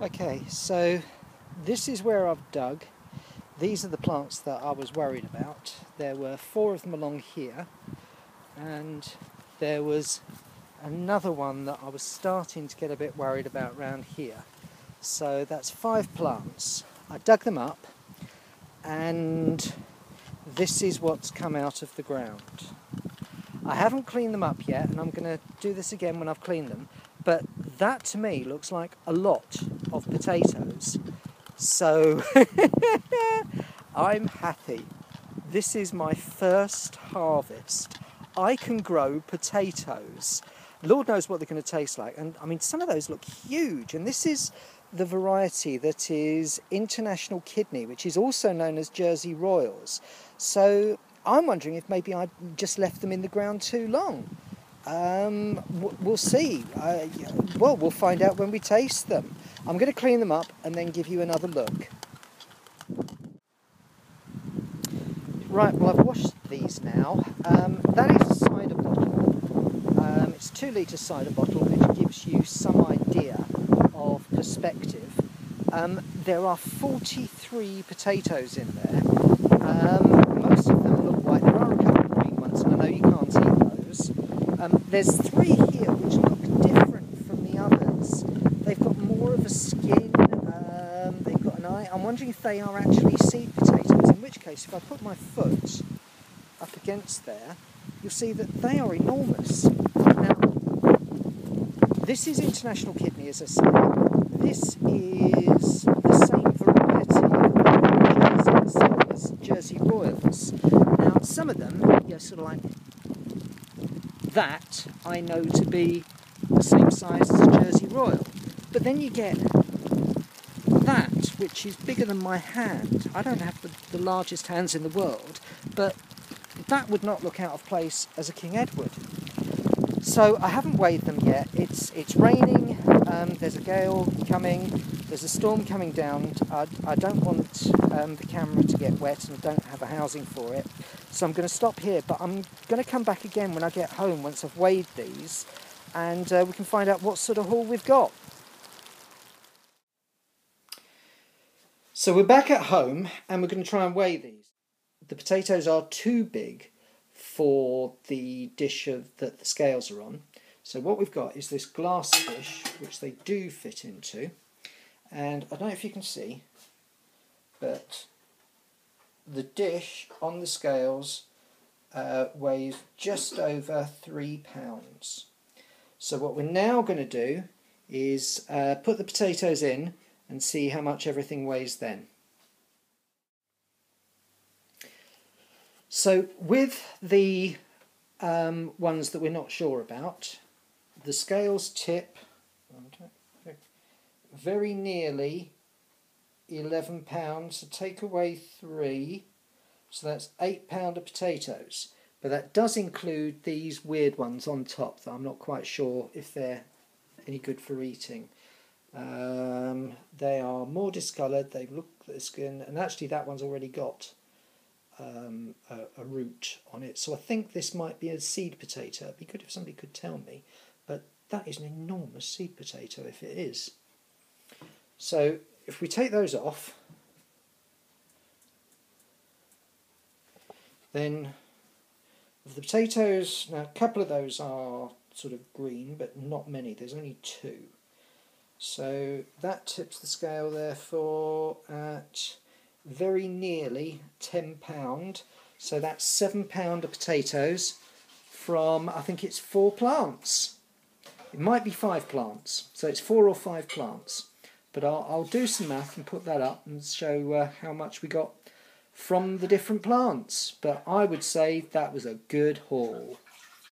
Okay, so this is where I've dug. These are the plants that I was worried about. There were 4 of them along here, and there was another one that I was starting to get a bit worried about round here. So that's 5 plants. I dug them up, and this is what's come out of the ground. I haven't cleaned them up yet, and I'm going to do this again when I've cleaned them, but that to me looks like a lot of potatoes. So I'm happy. This is my first harvest. I can grow potatoes. Lord knows what they're going to taste like. And I mean, some of those look huge. And this is the variety that is International Kidney, which is also known as Jersey Royals. So I'm wondering if maybe I just left them in the ground too long. We'll see. Well, we'll find out when we taste them. I'm going to clean them up and then give you another look. Right, well, I've washed these now. That is a cider bottle. It's a 2-litre cider bottle, which gives you some idea of perspective. There are 43 potatoes in there. Most of them look white. There are a couple of green ones, and I know you can't eat those. There's 3 here which look different from the others. They've got more of a skin, they've got an eye. I'm wondering if they are actually seed potatoes, in which case if I put my foot up against there, you'll see that they are enormous. Now, this is International Kidney, as I say. This is the same variety as Jersey Royals. Now, some of them, you're sort of like, that I know to be the same size as a Jersey Royal. But then you get that, which is bigger than my hand. I don't have the largest hands in the world, but that would not look out of place as a King Edward. So I haven't weighed them yet. It's raining, there's a gale coming, there's a storm coming down. I don't want the camera to get wet, and I don't have a housing for it. So I'm going to stop here, but I'm going to come back again when I get home once I've weighed these, and we can find out what sort of haul we've got. So we're back at home, and we're going to try and weigh these. The potatoes are too big for the dish that the scales are on. So what we've got is this glass dish, which they do fit into. And I don't know if you can see, but the dish on the scales weighs just over 3 pounds. So what we're now going to do is put the potatoes in and see how much everything weighs then. So with the ones that we're not sure about, the scales tip very nearly 11 pounds, so take away 3, so that's 8 pound of potatoes. But that does include these weird ones on top that I'm not quite sure if they're any good for eating. They are more discoloured, they look at the skin, and actually that one's already got a root on it, so I think this might be a seed potato. It'd be good if somebody could tell me, but that is an enormous seed potato if it is. So if we take those off, then of the potatoes, now a couple of those are sort of green, but not many, there's only 2. So that tips the scale therefore at very nearly 10 pound. So that's 7 pound of potatoes from, I think it's 4 plants. It might be 5 plants, so it's 4 or 5 plants. But I'll do some math and put that up and show how much we got from the different plants. But I would say that was a good haul.